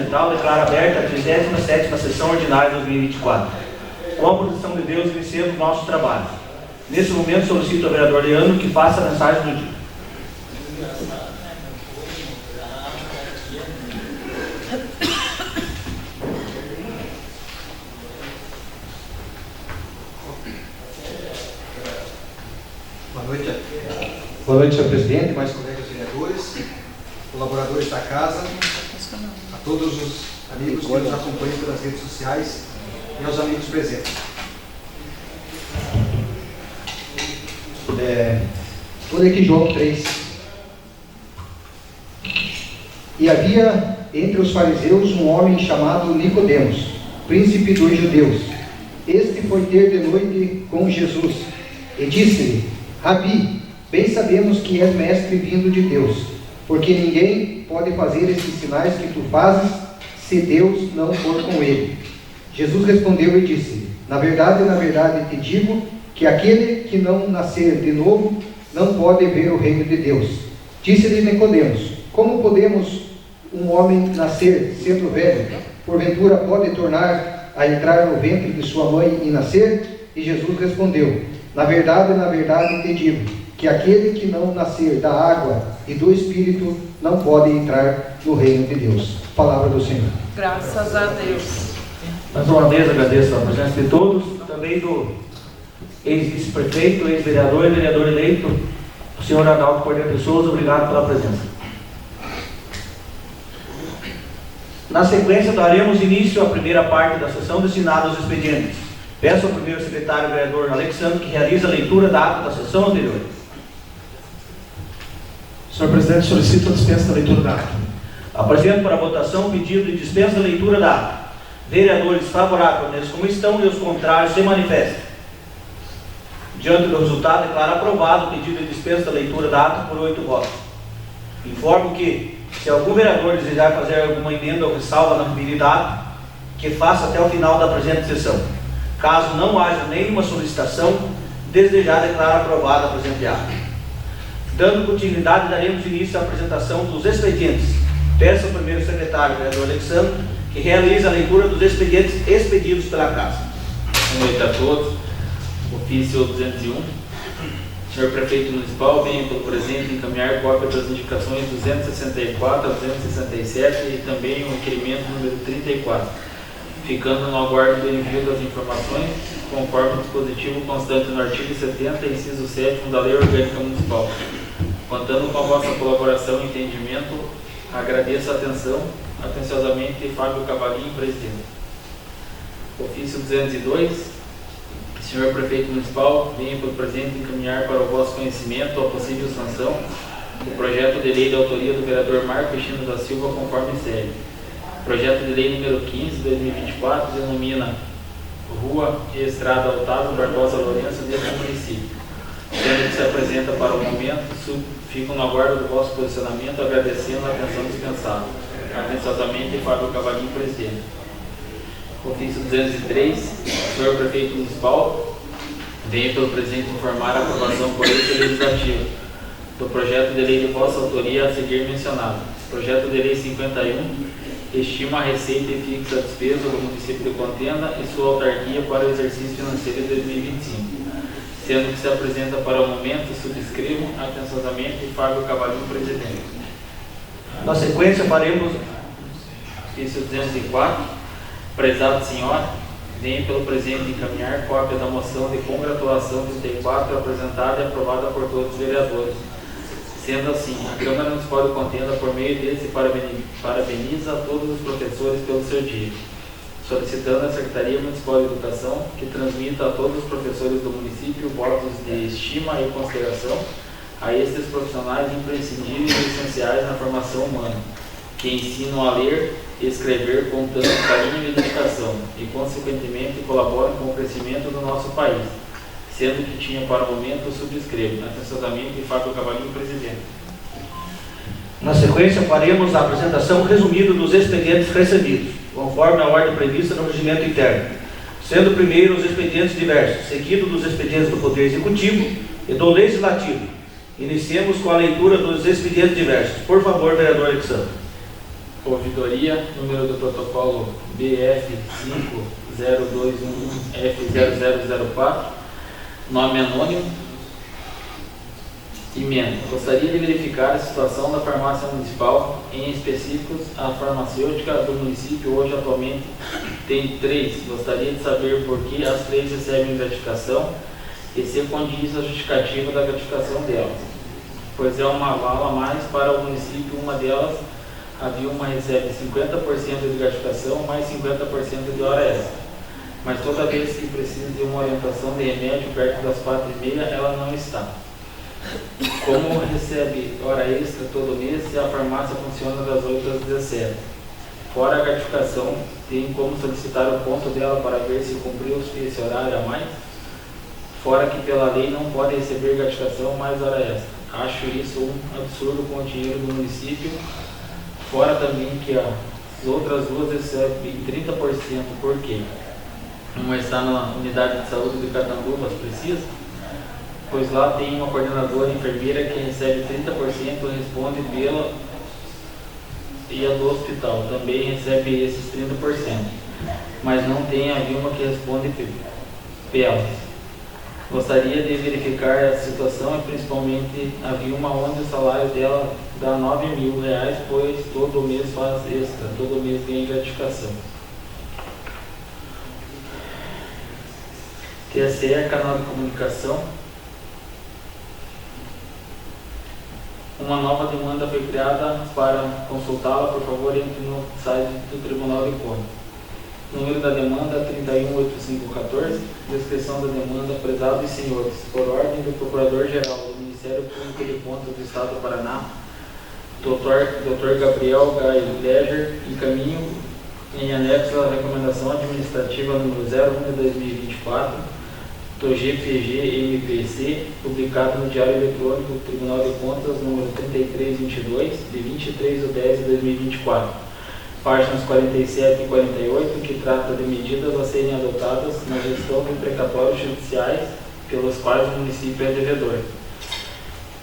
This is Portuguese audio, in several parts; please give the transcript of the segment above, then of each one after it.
Central, declara aberta a 37ª sessão ordinária de 2024. Com a proteção de Deus, iniciamos nosso trabalho. Nesse momento, solicito ao vereador Leandro que faça a mensagem do dia. Boa noite, senhor presidente, mais colegas vereadores, colaboradores da casa, a todos os amigos que nos acompanham pelas redes sociais e aos amigos presentes. Vou ler aqui João 3. E havia entre os fariseus um homem chamado Nicodemos, príncipe dos judeus. Este foi ter de noite com Jesus e disse-lhe: Rabi, bem sabemos que és mestre vindo de Deus, porque ninguém pode fazer esses sinais que tu fazes, se Deus não for com ele. Jesus respondeu e disse: na verdade te digo, que aquele que não nascer de novo, não pode ver o reino de Deus. Disse-lhe Nicodemos: como podemos um homem nascer sendo velho? Porventura pode tornar a entrar no ventre de sua mãe e nascer? E Jesus respondeu: na verdade te digo, que aquele que não nascer da água e do Espírito não pode entrar no reino de Deus. Palavra do Senhor. Graças a Deus. Mais uma vez agradeço a presença de todos, também do ex-vice-prefeito, ex-vereador e vereador eleito, o senhor Adalto Cordeiro de Souza. Obrigado pela presença. Na sequência, daremos início à primeira parte da sessão destinada aos expedientes. Peço ao primeiro secretário, vereador Alexandre, que realize a leitura da ata da sessão anterior. Senhor presidente, solicito a dispensa da leitura da ata. Apresento para votação o pedido de dispensa da leitura da ata. Vereadores favoráveis como estão e os contrários se manifestem. Diante do resultado, declaro aprovado o pedido de dispensa da leitura da ata por 8 votos. Informo que, se algum vereador desejar fazer alguma emenda ou ressalva na referida da ata, que faça até o final da presente sessão. Caso não haja nenhuma solicitação, desde já declaro aprovada a presente ata. Dando continuidade, daremos início à apresentação dos expedientes. Peço ao primeiro secretário, vereador Alexandre, que realize a leitura dos expedientes expedidos pela Casa. Boa noite a todos. Ofício 201. Senhor Prefeito Municipal, venho pelo presente encaminhar cópia das indicações 264 a 267 e também o requerimento número 34, ficando no aguardo do envio das informações, conforme o dispositivo constante no artigo 70, inciso 7º da Lei Orgânica Municipal. Contando com a vossa colaboração e entendimento, agradeço a atenção. Atenciosamente, Fábio Cavalinho, presidente. Ofício 202. Senhor Prefeito Municipal, venho pelo presente encaminhar para o vosso conhecimento a possível sanção do projeto de lei de autoria do vereador Marco Chino da Silva, conforme segue. Projeto de lei número 15/2024 denomina Rua e Estrada Otávio Barbosa Lourenço deste município. Sendo que se apresenta para o momento, fico no aguardo do vosso posicionamento, agradecendo a atenção dispensada. Atenciosamente, Fábio Cavalinho, presidente. Ofício 203. Senhor Prefeito Municipal, venho pelo presente informar a aprovação por esse legislativo do projeto de lei de vossa autoria a seguir mencionado. Projeto de lei 51 estima a receita e fixa a despesa do município de Contenda e sua autarquia para o exercício financeiro de 2025. Sendo que se apresenta para o momento, subscrevo atenciosamente Fábio Cavalinho, presidente. Na sequência, faremos Ofício 204. Prezado senhor, venho pelo presente encaminhar cópia da moção de congratulação 34 apresentada e aprovada por todos os vereadores. Sendo assim, a Câmara Municipal de Contenda, por meio desse, parabeniza a todos os professores pelo seu dia, solicitando à Secretaria Municipal de Educação que transmita a todos os professores do município votos de estima e consideração a estes profissionais imprescindíveis e essenciais na formação humana, que ensinam a ler e escrever com tanto carinho e dedicação e, consequentemente, colaboram com o crescimento do nosso país. Sendo que tinha para o momento, subscrevo. Atenciosamente, Fábio Cavalinho, presidente. Na sequência, faremos a apresentação resumida dos expedientes recebidos, conforme a ordem prevista no regimento interno, sendo primeiro os expedientes diversos, seguido dos expedientes do Poder Executivo e do Legislativo. Iniciemos com a leitura dos expedientes diversos. Por favor, vereador Alexandre. ouvidoria, número do protocolo BF5021F0004, nome anônimo, emenda. Gostaria de verificar a situação da farmácia municipal, em específicos a farmacêutica do município hoje atualmente tem 3. Gostaria de saber por que as 3 recebem gratificação e se condiz a justificativa da gratificação delas, pois é uma vala a mais para o município. Uma delas, a Vilma, recebe 50% de gratificação mais 50% de hora extra, mas toda vez que precisa de uma orientação de remédio perto das 4h30, ela não está. Como recebe hora extra todo mês e a farmácia funciona das 8 às 17. Fora a gratificação, tem como solicitar o ponto dela para ver se cumpriu esse horário a mais? Fora que pela lei não pode receber gratificação mais hora extra. Acho isso um absurdo com o dinheiro do município. Fora também que as outras 2 recebem 30%. Por quê? Uma está na unidade de saúde de Catanduvas, precisa, pois lá tem uma coordenadora enfermeira que recebe 30% e responde pela, e a do hospital também recebe esses 30%, mas não tem a Vilma que responde pelas. Gostaria de verificar essa situação e principalmente a Vilma, onde o salário dela dá R$9.000, pois todo mês faz extra, todo mês tem gratificação. TSE, canal de comunicação. Uma nova demanda foi criada. Para consultá-la, por favor, entre no site do Tribunal de Contas. Número da demanda 318514. Descrição da demanda. Prezados senhores, por ordem do Procurador-Geral do Ministério Público de Contas do Estado do Paraná, Dr. Gabriel Gai Leger, encaminho em anexo à recomendação administrativa número 01 de 2024 do GPG-MPC, publicado no Diário Eletrônico do Tribunal de Contas, número 3322, de 23/10 de 2024, páginas 47 e 48, que trata de medidas a serem adotadas na gestão de precatórios judiciais pelos quais o município é devedor.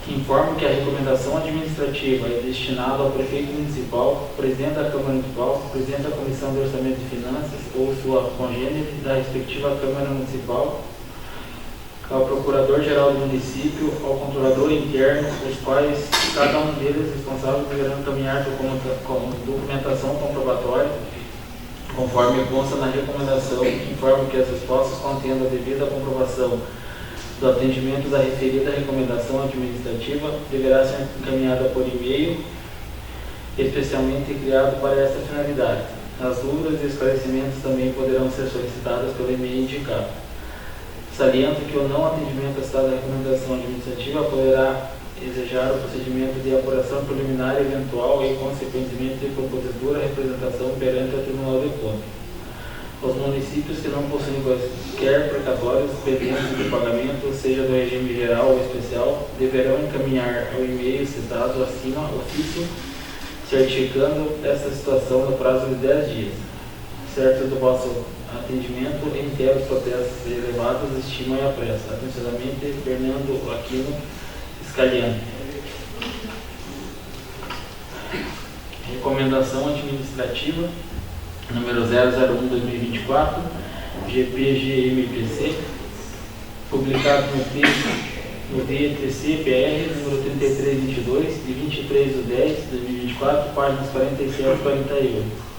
Informo que a recomendação administrativa é destinada ao prefeito municipal, presidente da Câmara Municipal, presidente da Comissão de Orçamento e Finanças ou sua congênere da respectiva Câmara Municipal, ao Procurador-Geral do município, ao Controlador interno, os quais cada um deles responsável deverão encaminhar documentação comprobatória, conforme consta na recomendação. Informo que as respostas contendo a devida comprovação do atendimento da referida recomendação administrativa deverá ser encaminhada por e-mail, especialmente criado para esta finalidade. As dúvidas e esclarecimentos também poderão ser solicitadas pelo e-mail indicado. Saliento que o não atendimento à citada recomendação administrativa poderá exigir o procedimento de apuração preliminar eventual e, consequentemente, de propositura representação perante o Tribunal de Contas. Os municípios que não possuem quaisquer precatórios pendentes de pagamento, seja do regime geral ou especial, deverão encaminhar ao e-mail citado acima ofício, certificando esta situação no prazo de 10 dias. Certo do vosso atendimento, reitero os protestos elevados, estima e apressa. Atenciosamente, Fernando Aquino Scaliani. Recomendação administrativa número 001/2024, GPG-MPC, publicado no DETC-PR número 3322, de 23/10/2024, páginas 47 e 48.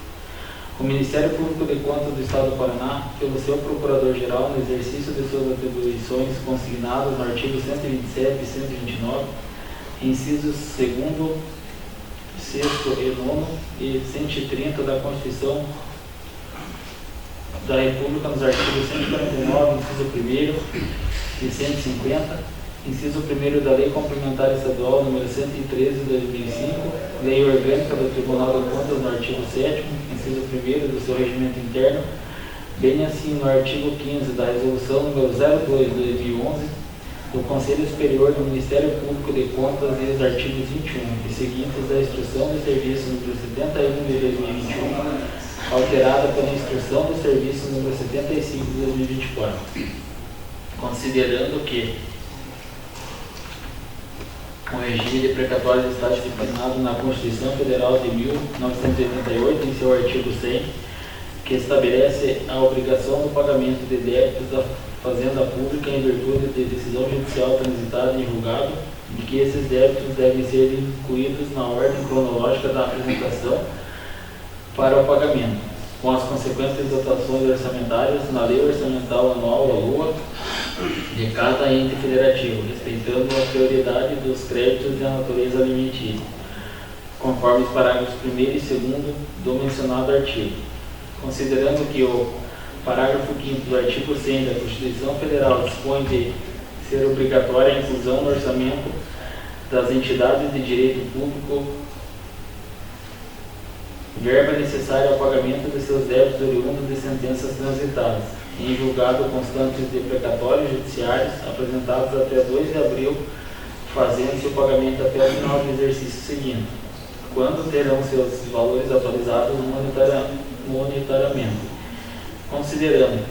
O Ministério Público de Contas do Estado do Paraná, pelo seu Procurador-Geral, no exercício de suas atribuições consignadas no artigo 127 e 129, incisos 2º, 6º e 9º e 130 da Constituição da República, nos artigos 149, inciso 1º e 150, inciso 1º da Lei Complementar Estadual número 113 de 2005, Lei Orgânica do Tribunal de Contas no artigo 7º, inciso 1º do seu regimento interno, bem assim no artigo 15 da Resolução número 02 de 2011 do Conselho Superior do Ministério Público de Contas e os artigos 21 e seguintes da Instrução de Serviço número 71 de 2021, alterada pela Instrução de Serviço número 75 de 2024, considerando que o regime de precatórios está disciplinado na Constituição Federal de 1988, em seu artigo 100, que estabelece a obrigação do pagamento de débitos da Fazenda Pública em virtude de decisão judicial transitada em julgado, de que esses débitos devem ser incluídos na ordem cronológica da apresentação para o pagamento, com as consequentes dotações orçamentárias na Lei Orçamental Anual da LOA de cada ente federativo, respeitando a prioridade dos créditos e a natureza alimentícia, conforme os parágrafos 1º e 2º do mencionado artigo. Considerando que o parágrafo 5º do artigo 100 da Constituição Federal dispõe de ser obrigatória a inclusão no orçamento das entidades de direito público verba necessária ao pagamento de seus débitos oriundos de sentenças transitadas em julgado constantes de precatórios judiciários apresentados até 2 de abril, fazendo-se o pagamento até o final do exercício seguinte, quando terão seus valores atualizados monetariamente. Considerando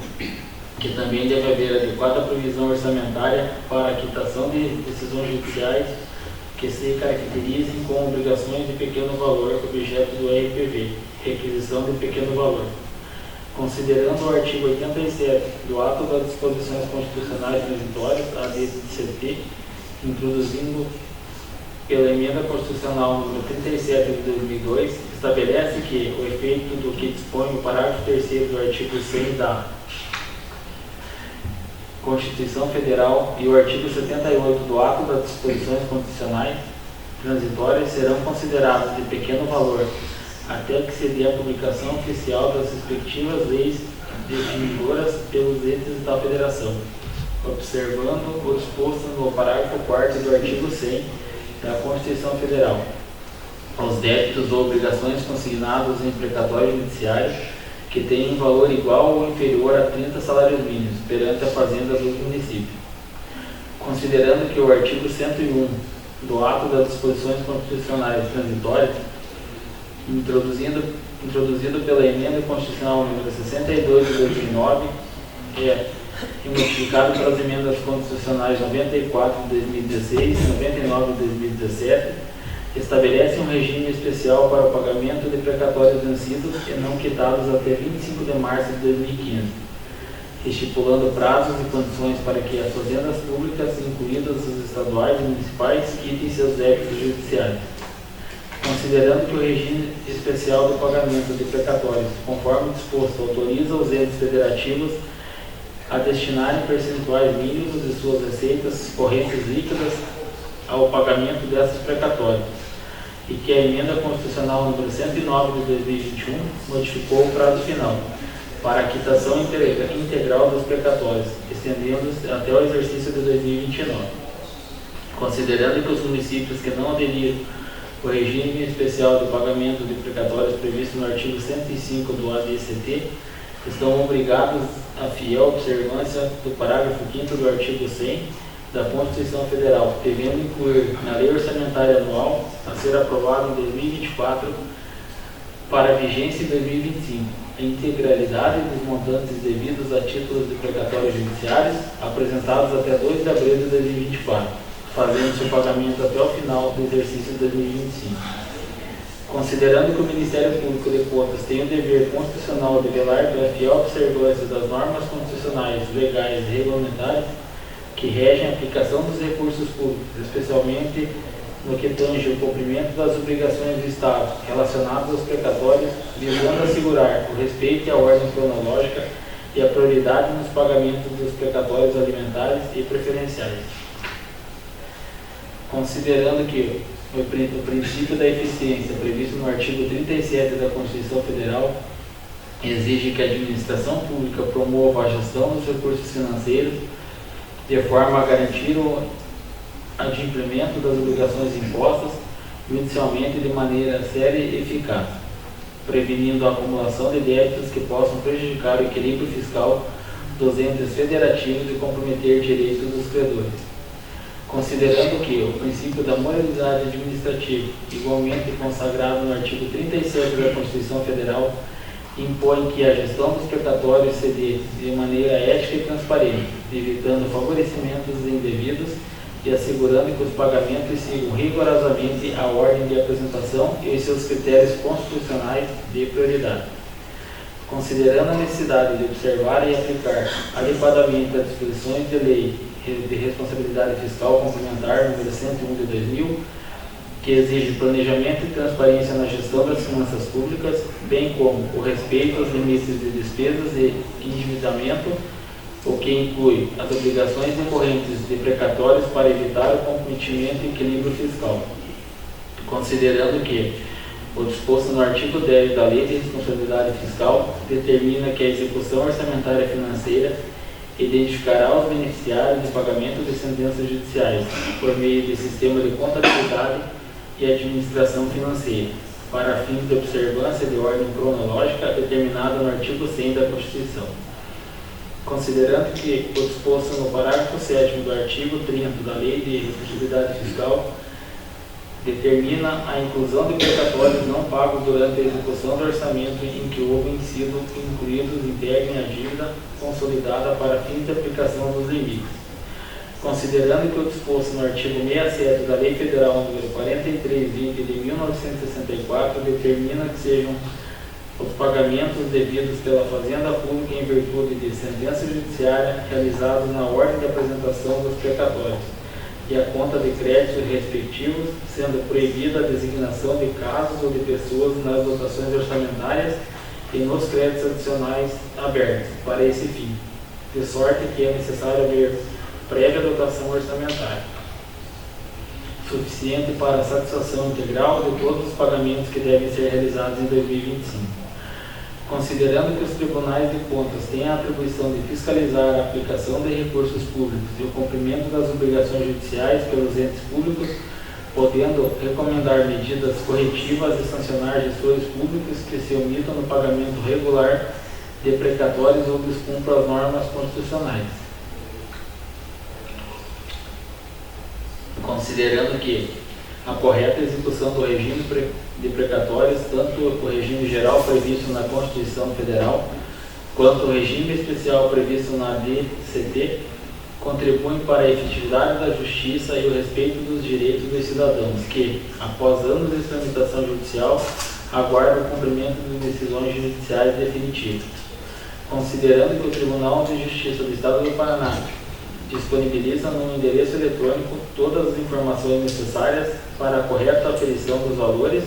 que também deve haver adequada previsão orçamentária para a quitação de decisões judiciais que se caracterizem com obrigações de pequeno valor, objeto do RPV, requisição de pequeno valor. Considerando o artigo 87 do Ato das Disposições Constitucionais Transitórias, ADCT, introduzindo pela Emenda Constitucional número 37 de 2002, estabelece que o efeito do que dispõe o parágrafo 3º do artigo 100 da Constituição Federal e o artigo 78 do Ato das Disposições Constitucionais Transitórias serão considerados de pequeno valor até que se dê a publicação oficial das respectivas leis definidoras pelos entes da Federação, observando o disposto no parágrafo 4º do artigo 100 da Constituição Federal. Os débitos ou obrigações consignados em precatório judiciário que tenham valor igual ou inferior a 30 salários mínimos perante a Fazenda do município. Considerando que o artigo 101 do Ato das Disposições Constitucionais Transitórias, introduzido pela Emenda Constitucional número 62 de 2009, e modificado pelas Emendas Constitucionais 94 de 2016 e 99 de 2017, estabelece um regime especial para o pagamento de precatórios vencidos e não quitados até 25 de março de 2015, estipulando prazos e condições para que as fazendas públicas, incluídas os estaduais e municipais, quitem seus débitos judiciários. Considerando que o regime especial de pagamento de precatórios, conforme disposto, autoriza os entes federativos a destinarem percentuais mínimos de suas receitas correntes líquidas ao pagamento desses precatórios, e que a Emenda Constitucional número 109 de 2021 modificou o prazo final para a quitação integral dos precatórios, estendendo-se até o exercício de 2029. Considerando que os municípios que não aderiram ao regime especial de pagamento de precatórios previsto no artigo 105 do ADCT estão obrigados à fiel observância do parágrafo 5º do artigo 100 da Constituição Federal, devendo incluir na Lei Orçamentária Anual a ser aprovada em 2024 para a vigência em 2025 a integralidade dos montantes devidos a títulos de precatórios judiciários apresentados até 2 de abril de 2024, fazendo-se o pagamento até o final do exercício de 2025. Considerando que o Ministério Público de Contas tem o dever constitucional de velar pela fiel observância das normas constitucionais, legais e regulamentares que regem a aplicação dos recursos públicos, especialmente no que tange o cumprimento das obrigações do Estado relacionadas aos precatórios, visando assegurar o respeito à ordem cronológica e a prioridade nos pagamentos dos precatórios alimentares e preferenciais. Considerando que o princípio da eficiência previsto no artigo 37 da Constituição Federal exige que a administração pública promova a gestão dos recursos financeiros de forma a garantir o adimplemento das obrigações impostas judicialmente de maneira séria e eficaz, prevenindo a acumulação de débitos que possam prejudicar o equilíbrio fiscal dos entes federativos e comprometer direitos dos credores. Considerando que o princípio da moralidade administrativa, igualmente consagrado no artigo 37 da Constituição Federal, impõe que a gestão dos precatórios se dê de maneira ética e transparente, evitando favorecimentos indevidos e assegurando que os pagamentos sigam rigorosamente a ordem de apresentação e os seus critérios constitucionais de prioridade. Considerando a necessidade de observar e aplicar adequadamente as disposições de lei de responsabilidade fiscal complementar número 101 de 2000, que exige planejamento e transparência na gestão das finanças públicas, bem como o respeito aos limites de despesas e endividamento, o que inclui as obrigações decorrentes de precatórios para evitar o comprometimento e equilíbrio fiscal. Considerando que o disposto no artigo 10 da Lei de Responsabilidade Fiscal determina que a execução orçamentária financeira identificará os beneficiários de pagamento de sentenças judiciais por meio de sistema de contabilidade e administração financeira, para fins de observância de ordem cronológica determinada no artigo 100 da Constituição. Considerando que o disposto no parágrafo 7º do artigo 30 da Lei de Responsabilidade Fiscal determina a inclusão de precatórios não pagos durante a execução do orçamento em que houve sido incluídos integrem a dívida consolidada para fins de aplicação dos limites. Considerando que o disposto no artigo 67 da Lei Federal nº 4320 de 1964 determina que sejam os pagamentos devidos pela Fazenda Pública em virtude de sentença judiciária realizados na ordem de apresentação dos precatórios e a conta de créditos respectivos, sendo proibida a designação de casos ou de pessoas nas dotações orçamentárias e nos créditos adicionais abertos para esse fim, de sorte que é necessário haver prévia dotação orçamentária suficiente para a satisfação integral de todos os pagamentos que devem ser realizados em 2025. Considerando que os tribunais de contas têm a atribuição de fiscalizar a aplicação de recursos públicos e o cumprimento das obrigações judiciais pelos entes públicos, podendo recomendar medidas corretivas e sancionar gestores públicos que se omitam no pagamento regular de precatórios ou descumpram as normas constitucionais. Considerando que a correta execução do regime de precatórios, tanto o regime geral previsto na Constituição Federal, quanto o regime especial previsto na DCT, contribuem para a efetividade da justiça e o respeito dos direitos dos cidadãos que, após anos de tramitação judicial, aguardam o cumprimento de decisões judiciais definitivas. Considerando que o Tribunal de Justiça do Estado do Paraná disponibiliza no endereço eletrônico todas as informações necessárias para a correta aferição dos valores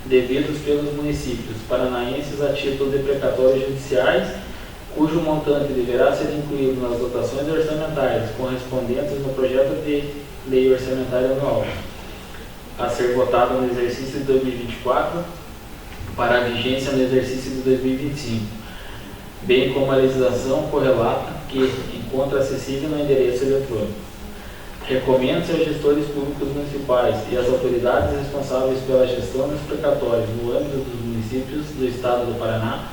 devidos pelos municípios paranaenses a título de precatórios judiciais, cujo montante deverá ser incluído nas dotações orçamentárias correspondentes no projeto de lei orçamentária anual, a ser votado no exercício de 2024 para a vigência no exercício de 2025, bem como a legislação correlata que encontra acessível no endereço eletrônico. Recomenda-se aos gestores públicos municipais e às autoridades responsáveis pela gestão dos precatórios no âmbito dos municípios do Estado do Paraná,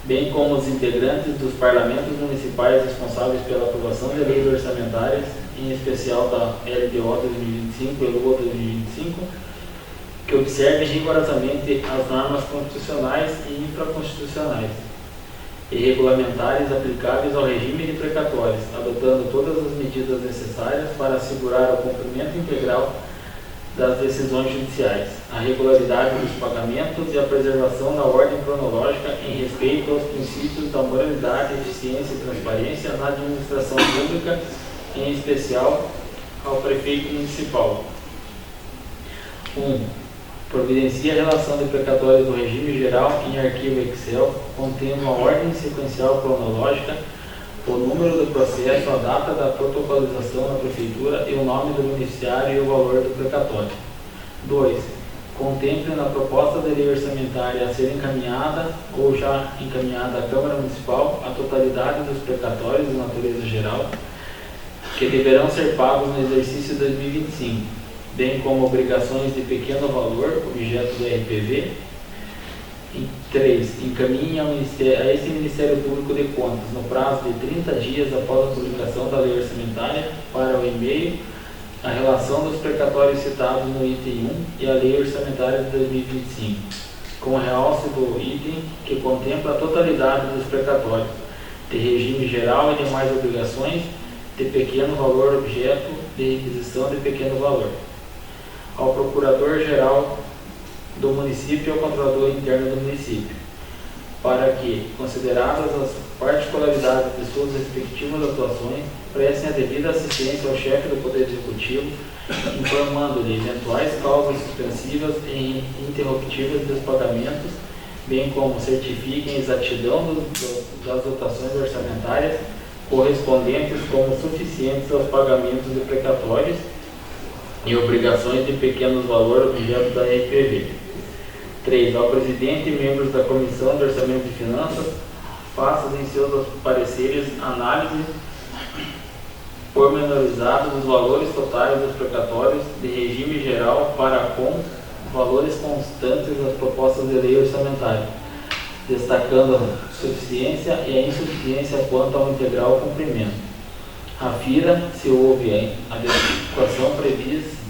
bem como os integrantes dos parlamentos municipais responsáveis pela aprovação de leis orçamentárias, em especial da LDO 2025 e LUA 2025, que observem rigorosamente as normas constitucionais e infraconstitucionais e regulamentares aplicáveis ao regime de precatórios, adotando todas as medidas necessárias para assegurar o cumprimento integral das decisões judiciais, a regularidade dos pagamentos e a preservação da ordem cronológica em respeito aos princípios da moralidade, eficiência e transparência na administração pública, em especial ao prefeito municipal. 1. Providencia a relação de precatórios do regime geral em arquivo Excel, contendo uma ordem sequencial cronológica, o número do processo, a data da protocolização na prefeitura e o nome do beneficiário e o valor do precatório. 2. Contemple na proposta de lei orçamentária a ser encaminhada ou já encaminhada à Câmara Municipal a totalidade dos precatórios de natureza geral que deverão ser pagos no exercício 2025, bem como obrigações de pequeno valor, objeto do RPV. 3. Encaminhe a esse Ministério Público de Contas, no prazo de 30 dias após a publicação da lei orçamentária, para o e-mail, a relação dos precatórios citados no item 1 e a lei orçamentária de 2025, com realce do item que contempla a totalidade dos precatórios, de regime geral e demais obrigações, de pequeno valor objeto de requisição de pequeno valor. Ao Procurador-Geral do município e ao Controlador Interno do município, para que, consideradas as particularidades de suas respectivas atuações, prestem a devida assistência ao chefe do Poder Executivo, informando-lhe eventuais causas suspensivas e interruptivas dos pagamentos, bem como certifiquem a exatidão das dotações orçamentárias correspondentes como suficientes aos pagamentos de precatórios e obrigações de pequeno valor objeto da RPV. 3. Ao presidente e membros da Comissão de Orçamento e Finanças, façam em seus pareceres análise pormenorizada dos valores totais dos precatórios de regime geral para com valores constantes das propostas de lei orçamentária, destacando a suficiência e a insuficiência quanto ao integral cumprimento. Afira se houve a adequação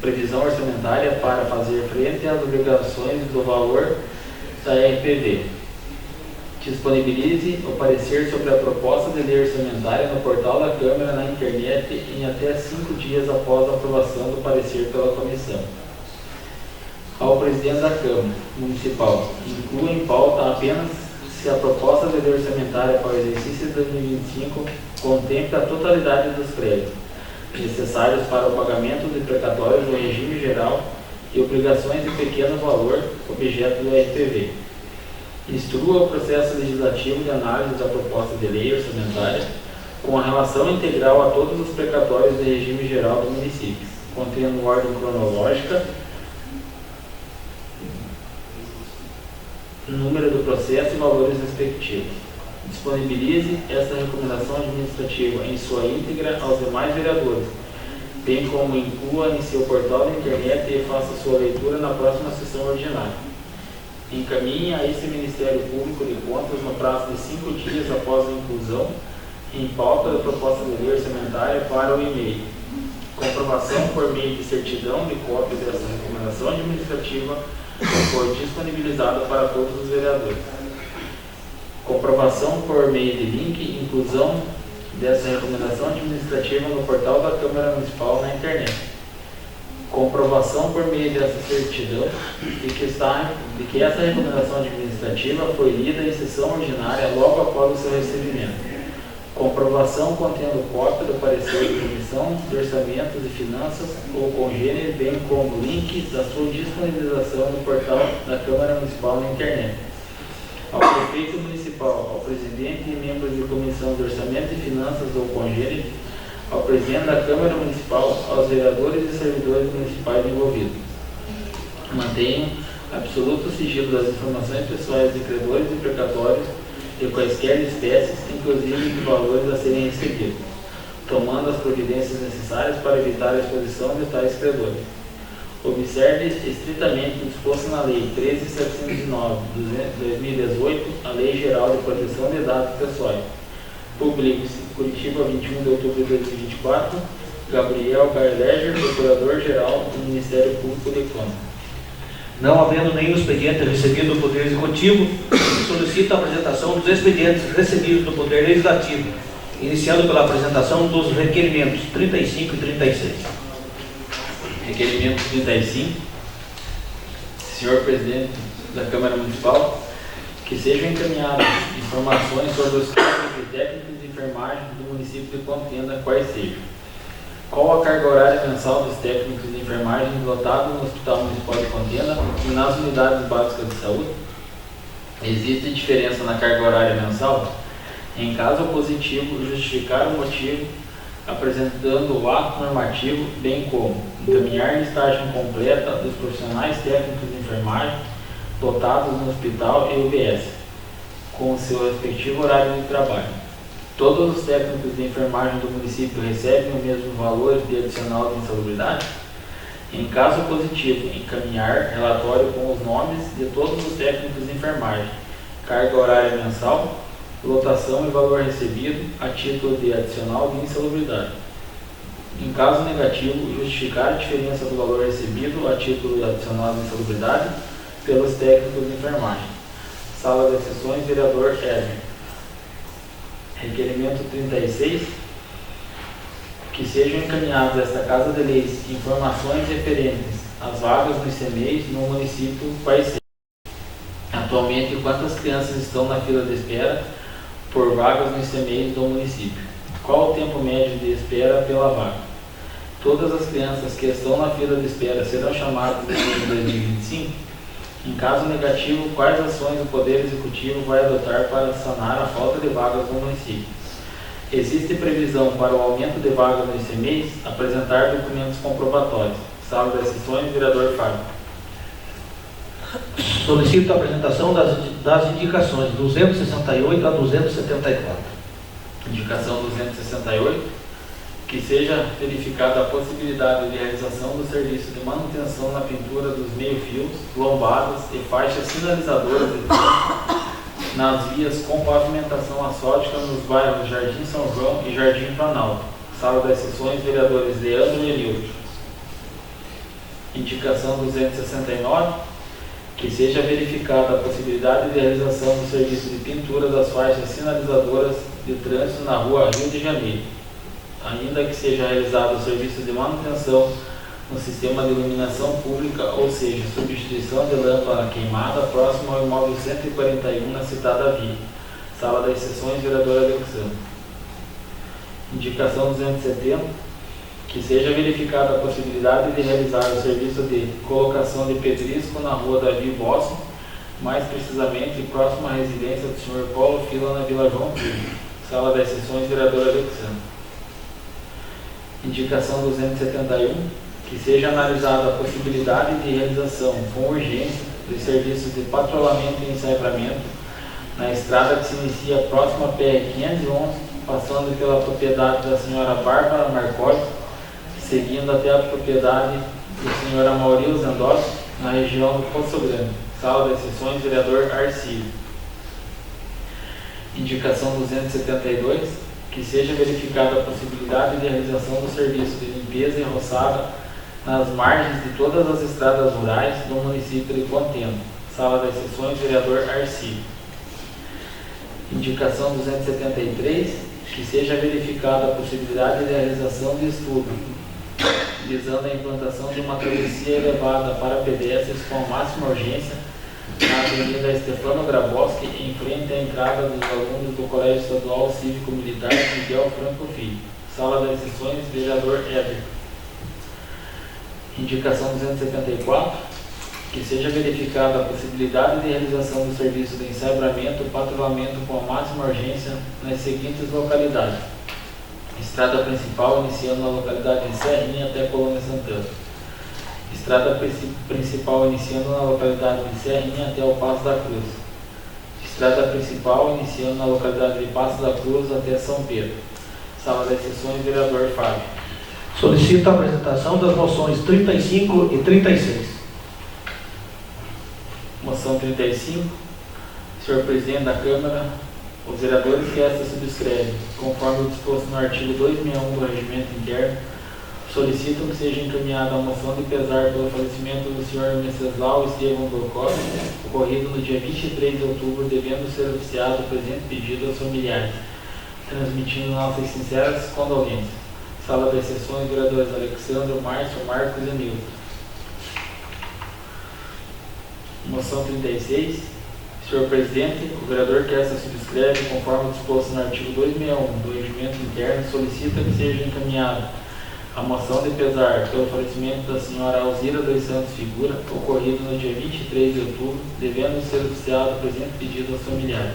previsão orçamentária para fazer frente às obrigações do valor da RPV. Disponibilize o parecer sobre a proposta de lei orçamentária no portal da Câmara na internet em até 5 dias após a aprovação do parecer pela comissão. Ao presidente da Câmara Municipal, inclua em pauta apenas se a proposta de lei orçamentária para o exercício de 2025 contempla a totalidade dos créditos necessários para o pagamento de precatórios do regime geral e obrigações de pequeno valor, objeto do RPV. Instrua o processo legislativo de análise da proposta de lei orçamentária com a relação integral a todos os precatórios do regime geral do município, contendo ordem cronológica, número do processo e valores respectivos. Disponibilize esta recomendação administrativa em sua íntegra aos demais vereadores, bem como inclua em seu portal da internet e faça sua leitura na próxima sessão ordinária. Encaminhe a esse Ministério Público de Contas no prazo de 5 dias após a inclusão em pauta da proposta de lei orçamentária para o e-mail. Comprovação por meio de certidão de cópia dessa recomendação administrativa foi disponibilizada para todos os vereadores. Comprovação por meio de link, inclusão dessa recomendação administrativa no portal da Câmara Municipal na internet. Comprovação por meio dessa certidão de que essa recomendação administrativa foi lida em sessão ordinária logo após o seu recebimento. Comprovação contendo cópia do parecer de Comissão de Orçamentos e Finanças ou congênere, bem como link da sua disponibilização no portal da Câmara Municipal na internet. Ao prefeito municipal, ao presidente e membros de Comissão de Orçamento e Finanças ou congênere, ao presidente da Câmara Municipal, aos vereadores e servidores municipais envolvidos. Mantenham absoluto sigilo das informações pessoais de credores e precatórios de quaisquer espécies, inclusive de valores a serem recebidos, tomando as providências necessárias para evitar a exposição de tais credores. Observe estritamente o disposto na Lei 13.709, de 2018, a Lei Geral de Proteção de Dados Pessoais. Publique-se, Curitiba, 21 de outubro de 2024, Gabriel Garleger, Procurador-Geral do Ministério Público de Contas. Não havendo nenhum expediente recebido do Poder Executivo, solicita a apresentação dos expedientes recebidos do Poder Legislativo, iniciando pela apresentação dos requerimentos 35 e 36. Requerimento 35. Senhor Presidente da Câmara Municipal, que sejam encaminhadas informações sobre os cargos de técnicos de enfermagem do município de Contenda, quais sejam: qual a carga horária mensal dos técnicos de enfermagem lotados no Hospital Municipal de Contenda e nas unidades básicas de saúde? Existe diferença na carga horária mensal? Em caso positivo, justificar o motivo apresentando o ato normativo, bem como encaminhar listagem completa dos profissionais técnicos de enfermagem dotados no hospital e UBS, com o seu respectivo horário de trabalho. Todos os técnicos de enfermagem do município recebem o mesmo valor de adicional de insalubridade? Em caso positivo, encaminhar relatório com os nomes de todos os técnicos de enfermagem, carga horária mensal, lotação e valor recebido a título de adicional de insalubridade. Em caso negativo, justificar a diferença do valor recebido a título de adicional de insalubridade pelos técnicos de enfermagem. Sala de Sessões, vereador Edmer. Requerimento 36. que sejam encaminhadas a esta Casa de Leis informações referentes às vagas nos CMEIs no município quais sejam. Atualmente, quantas crianças estão na fila de espera por vagas nos CMEIs do município? Qual o tempo médio de espera pela vaga? Todas as crianças que estão na fila de espera serão chamadas em 2025? Em caso negativo, quais ações o Poder Executivo vai adotar para sanar a falta de vagas no município? Existe previsão para o aumento de vagas nos CMEIs? Apresentar documentos comprobatórios. Sala das sessões, vereador Fábio. Solicito a apresentação das indicações 268 a 274. Indicação 268, que seja verificada a possibilidade de realização do serviço de manutenção na pintura dos meio-fios, lombadas e faixas sinalizadoras de trânsito nas vias com pavimentação asfáltica nos bairros Jardim São João e Jardim Planalto. Sala das sessões, vereadores Leandro e Elildo. Indicação 269, que seja verificada a possibilidade de realização do serviço de pintura das faixas sinalizadoras de trânsito na rua Rio de Janeiro, ainda que seja realizado o serviço de manutenção no sistema de iluminação pública, ou seja, substituição de lâmpada queimada próximo ao imóvel 141 na citada via. Sala das sessões, vereador Alexandre. Indicação 270, que seja verificada a possibilidade de realizar o serviço de colocação de pedrisco na rua Davi Bosso, mais precisamente próximo à residência do Sr. Paulo Fila na Vila João Filho. Sala das sessões, vereador Alexandre. Indicação 271, que seja analisada a possibilidade de realização com urgência de serviços de patrulhamento e ensaiamento na estrada que se inicia próxima à PR-511, passando pela propriedade da senhora Bárbara Marcotti, seguindo até a propriedade da senhora Maurílio Zandossi, na região do Poço Grande. Sala das sessões, vereador Arcílio. Indicação 272, que seja verificada a possibilidade de realização do serviço de limpeza e roçada nas margens de todas as estradas rurais do município de Contento. Sala das sessões, vereador Arcílio. Indicação 273, que seja verificada a possibilidade de realização de estudo visando a implantação de uma travessia elevada para pedestres com a máxima urgência na Avenida Stefano Grabowski, em frente à entrada dos alunos do Colégio Estadual Cívico-Militar Miguel Franco Filho. Sala das sessões, vereador Éder. Indicação 274, que seja verificada a possibilidade de realização do serviço de ensaiamento e patrulhamento com a máxima urgência nas seguintes localidades: estrada principal iniciando na localidade de Serrinha até Colônia Santana, estrada principal iniciando na localidade de Serrinha até o Passo da Cruz, estrada principal iniciando na localidade de Passo da Cruz até São Pedro. Sala das sessões, vereador Fábio. Solicito a apresentação das moções 35 e 36. Moção 35. Senhor Presidente da Câmara, os vereadores que esta subscrevem, conforme o disposto no artigo 261 do Regimento Interno, solicitam que seja encaminhada a moção de pesar pelo falecimento do Sr. Venceslau Estevão Dorcós, ocorrido no dia 23 de outubro, devendo ser oficiado o presente pedido aos familiares, transmitindo nossas sinceras condolências. Sala das sessões, vereadores Alexandre, Márcio, Marcos e Nilton. Moção 36. Senhor Presidente, o vereador que esta subscreve, conforme disposto no artigo 261 do Regimento Interno, solicita que seja encaminhada a moção de pesar pelo falecimento da senhora Alzira dos Santos Figura, ocorrido no dia 23 de outubro, devendo ser oficiado o presente pedido aos familiares,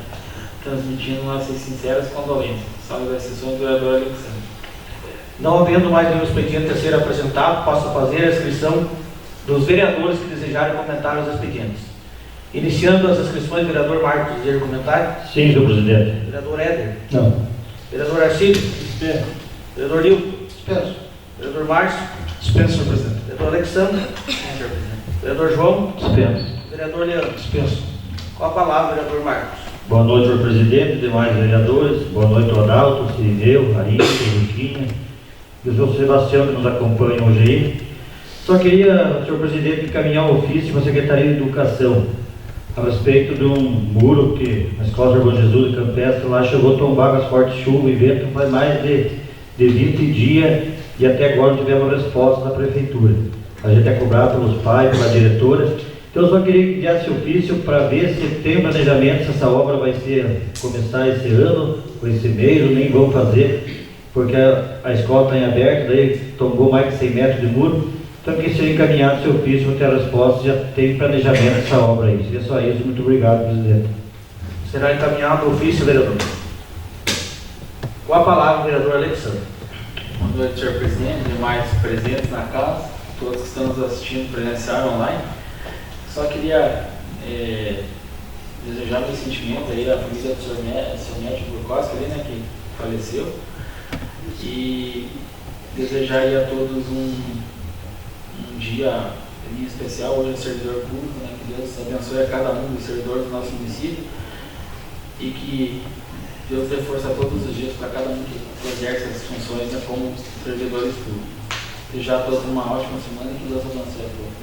transmitindo nossas sinceras condolências. Sala das sessões, vereador Alexandre. Não havendo mais nenhum expediente a ser apresentado, passo a fazer a inscrição dos vereadores que desejarem comentar os expedientes. Iniciando as inscrições, vereador Marcos, deseja comentar? Sim, senhor presidente. Vereador Éder? Não. Vereador Arcílio? Dispenso. Vereador Nilton? Dispenso. Vereador Márcio? Dispenso, senhor presidente. Vereador Alexandre? Senhor Presidente. Vereador João? Dispenso. Vereador Leandro? Dispenso. Com a palavra, vereador Marcos. Boa noite, senhor presidente, demais vereadores. Boa noite, Ronaldo, Cirineu, Raíssa, Virginia e o senhor Sebastião que nos acompanham hoje aí. Só queria, senhor presidente, encaminhar um ofício para a Secretaria de Educação a respeito de um muro que na Escola João Jesus de Campestre lá chegou a tombar com as fortes chuvas e vento faz mais de de 20 dias e até agora não tivemos resposta da prefeitura. A gente é cobrado pelos pais, pela diretora. Então eu só queria enviar esse ofício para ver se tem planejamento, se essa obra vai começar esse ano, ou esse mês, ou nem vão fazer, porque a escola está em aberto, daí tombou mais de 100 metros de muro. Então que seja encaminhado esse ofício para ter a resposta, já tem planejamento dessa obra aí. Seria só isso. Muito obrigado, presidente. Será encaminhado o ofício, vereador. Com a palavra, o vereador Alexandre. Boa noite, senhor presidente, demais presentes na casa, todos que estão nos assistindo presencial online. Só queria desejar meu sentimento aí à família do seu Médico Burkowski, né, que faleceu, e desejar aí a todos um dia em especial. Hoje é servidor público, né, que Deus abençoe a cada um dos servidores do nosso município e que Deus dê força todos os dias para cada um que exerce as funções, né, como servidores públicos. Desejar a todos uma ótima semana e que Deus abençoe a todos.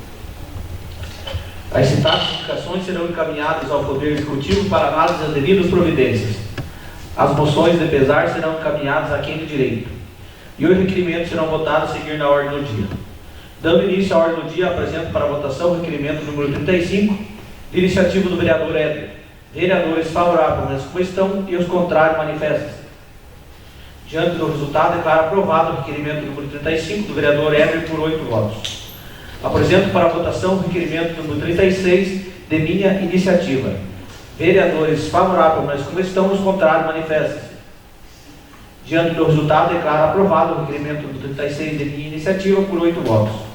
As citadas indicações serão encaminhadas ao Poder Executivo para análise das devidas providências. As moções de pesar serão encaminhadas a quem de direito. E os requerimentos serão votados a seguir na ordem do dia. Dando início à ordem do dia, apresento para votação o requerimento número 35, de iniciativa do vereador Éder. Vereadores favoráveis à questão e os contrários manifestam-se. Diante do resultado, declaro aprovado o requerimento número 35 do vereador Éder por 8 votos. Apresento para votação o requerimento número 36 de minha iniciativa. Vereadores favoráveis à questão e os contrários manifestam-se. Diante do resultado, declaro aprovado o requerimento número 36 de minha iniciativa por 8 votos.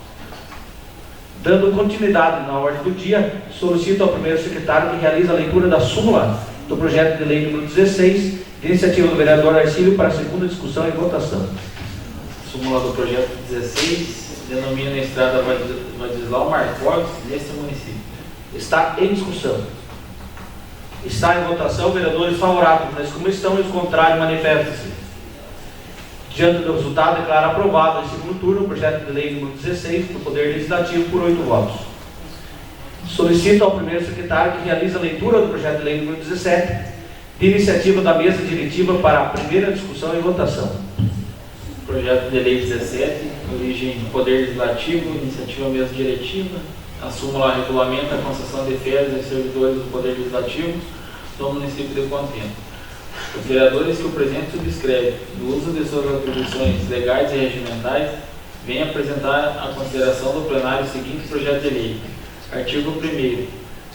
Dando continuidade na ordem do dia, solicito ao primeiro secretário que realize a leitura da súmula do projeto de lei número 16, de iniciativa do vereador Arcílio, para a segunda discussão e votação. Súmula do projeto 16 denomina a estrada Vadislau Marcos neste município. Está em discussão. Está em votação. Vereadores favoráveis nessa comissão e os contrários manifestam-se. Diante do resultado, declaro aprovado em segundo turno o projeto de lei número 16 do Poder Legislativo por 8 votos. Solicito ao primeiro secretário que realize a leitura do projeto de lei número 17, de iniciativa da mesa diretiva para a primeira discussão e votação. Projeto de lei 17, origem do Poder Legislativo, iniciativa mesa diretiva. A súmula regulamenta a concessão de férias aos servidores do Poder Legislativo do município de Contento. Os vereadores que o presente subscrevem, no uso de suas atribuições legais e regimentais, vêm apresentar à consideração do plenário o seguinte projeto de lei. Artigo 1º.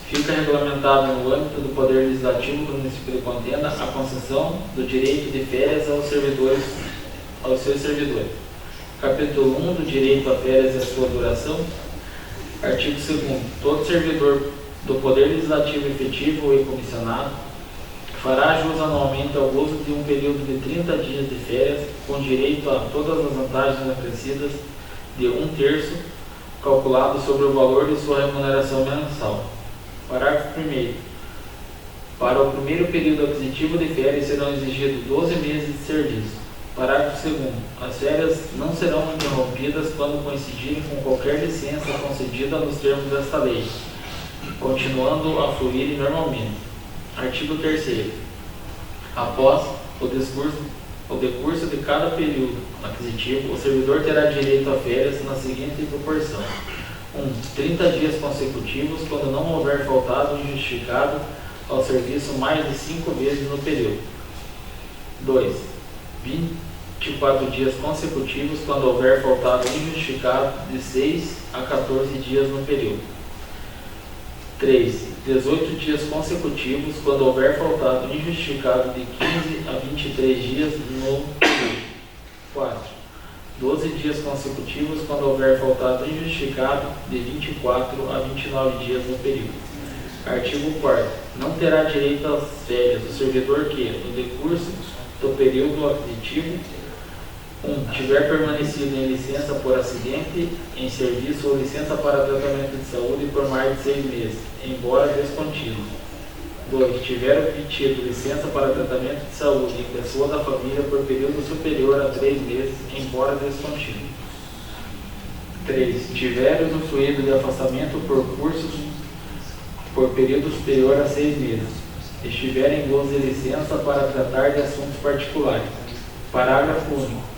Fica regulamentado no âmbito do Poder Legislativo do município de Contenda a concessão do direito de férias aos seus servidores. Capítulo 1 do direito a férias e a sua duração. Artigo 2º. Todo servidor do Poder Legislativo efetivo ou comissionado fará jus anualmente ao gozo de um período de 30 dias de férias, com direito a todas as vantagens acrescidas de 1/3, calculado sobre o valor de sua remuneração mensal. Parágrafo 1º. Para o primeiro período aquisitivo de férias serão exigidos 12 meses de serviço. Parágrafo 2º. As férias não serão interrompidas quando coincidirem com qualquer licença concedida nos termos desta lei, continuando a fluir normalmente. Artigo 3º. Após o decurso de cada período aquisitivo, o servidor terá direito a férias na seguinte proporção: 30 dias consecutivos, quando não houver faltado injustificado ao serviço mais de 5 vezes no período. 2. 24 dias consecutivos, quando houver faltado injustificado de 6 a 14 dias no período. 3. 18 dias consecutivos, quando houver faltado injustificado de 15 a 23 dias no período. 4. 12 dias consecutivos, quando houver faltado injustificado de 24 a 29 dias no período. Artigo 4º. Não terá direito às férias o servidor que, no decurso do período aquisitivo, 1. Tiver permanecido em licença por acidente em serviço ou licença para tratamento de saúde por mais de 6 meses, embora descontínuo. 2. Tiver obtido licença para tratamento de saúde em pessoa da família por período superior a 3 meses, embora descontínuo. 3. Tiver usufruído de afastamento por cursos por período superior a 6 meses. Estiver em gozo de licença para tratar de assuntos particulares. Parágrafo único.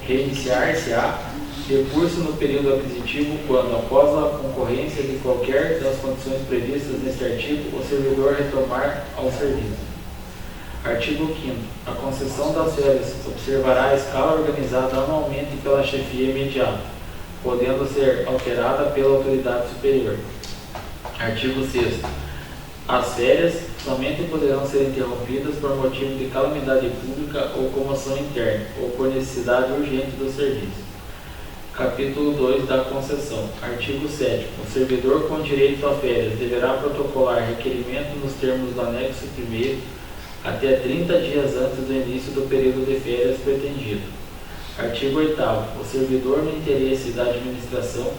reiniciar-se-á recurso no período aquisitivo quando, após a concorrência de qualquer das condições previstas neste artigo, o servidor retomar ao serviço. Artigo 5º. A concessão das férias observará a escala organizada anualmente pela chefia imediata, podendo ser alterada pela autoridade superior. Artigo 6º. As férias somente poderão ser interrompidas por motivo de calamidade pública ou comoção interna, ou por necessidade urgente do serviço. Capítulo 2 da concessão. Artigo 7º. O servidor com direito a férias deverá protocolar requerimento nos termos do anexo 1º até 30 dias antes do início do período de férias pretendido. Artigo 8º. O servidor no interesse da administração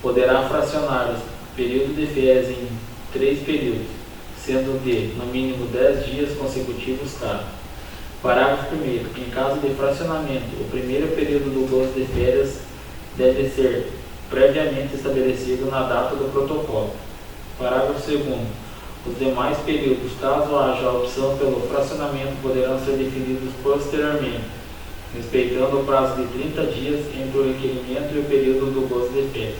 poderá fracionar o período de férias em 3 períodos, sendo de, no mínimo, 10 dias consecutivos cada. Parágrafo 1º. Em caso de fracionamento, o primeiro período do gozo de férias deve ser previamente estabelecido na data do protocolo. Parágrafo 2º. Os demais períodos, caso haja a opção pelo fracionamento, poderão ser definidos posteriormente, respeitando o prazo de 30 dias entre o requerimento e o período do gozo de férias.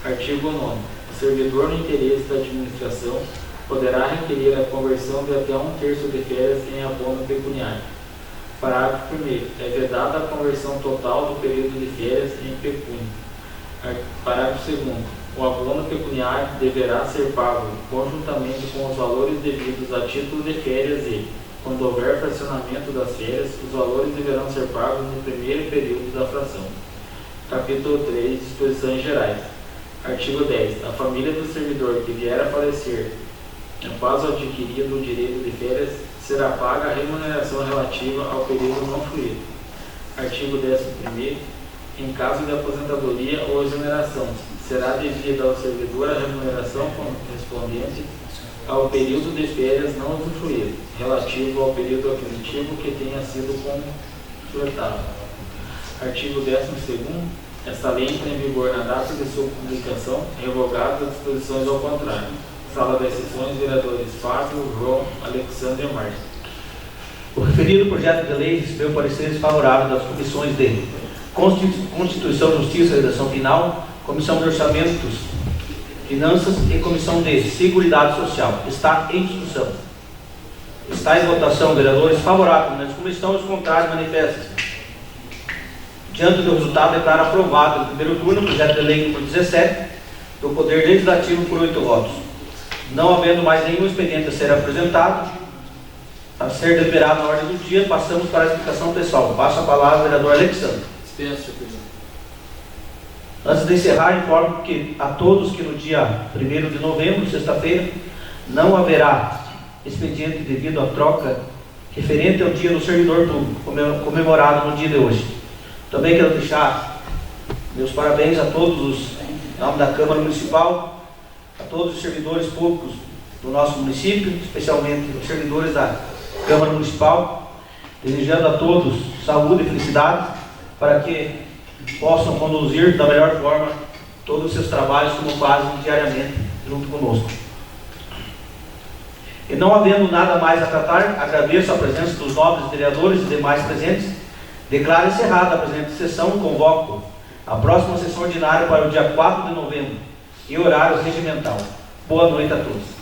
Artigo 9º. O servidor no interesse da administração poderá requerer a conversão de até 1/3 de férias em abono pecuniário. Parágrafo 1º. É vedada a conversão total do período de férias em pecúnia. Parágrafo 2º. O abono pecuniário deverá ser pago conjuntamente com os valores devidos a título de férias e, quando houver fracionamento das férias, os valores deverão ser pagos no primeiro período da fração. Capítulo 3. Disposições gerais. Artigo 10. A família do servidor que vier a falecer, após o adquirido o direito de férias, será paga a remuneração relativa ao período não fluído. Artigo 11º. Em caso de aposentadoria ou exoneração, será devida ao servidor a remuneração correspondente ao período de férias não usufruído, relativo ao período aquisitivo que tenha sido completado. Artigo 12º. Esta lei entra em vigor na data de sua publicação, revogadas as disposições ao contrário. Sala das sessões, vereadores Fábio, João, Alexandre e Márcio. O referido projeto de lei recebeu pareceres favoráveis das comissões de Constituição, Justiça e Redação Final, Comissão de Orçamentos, Finanças e Comissão de Seguridade Social. Está em discussão. Está em votação, vereadores favoráveis nas comissões, os contrários manifestam-se. Diante do resultado, declaro aprovado no primeiro turno o projeto de lei número 17 do Poder Legislativo por 8 votos. Não havendo mais nenhum expediente a ser apresentado, a ser deliberado na ordem do dia, passamos para a explicação pessoal. Passo a palavra ao vereador Alexandre. Dispenso, senhor presidente. Antes de encerrar, informo que a todos que no dia 1º de novembro, sexta-feira, não haverá expediente devido à troca referente ao dia do servidor público, comemorado no dia de hoje. Também quero deixar meus parabéns a todos os, em nome da Câmara Municipal, a todos os servidores públicos do nosso município, especialmente os servidores da Câmara Municipal, desejando a todos saúde e felicidade para que possam conduzir da melhor forma todos os seus trabalhos como fazem diariamente junto conosco. E não havendo nada mais a tratar, agradeço a presença dos nobres vereadores e demais presentes. Declaro encerrada a presente sessão e convoco a próxima sessão ordinária para o dia 4 de novembro, em horário regimental. Boa noite a todos.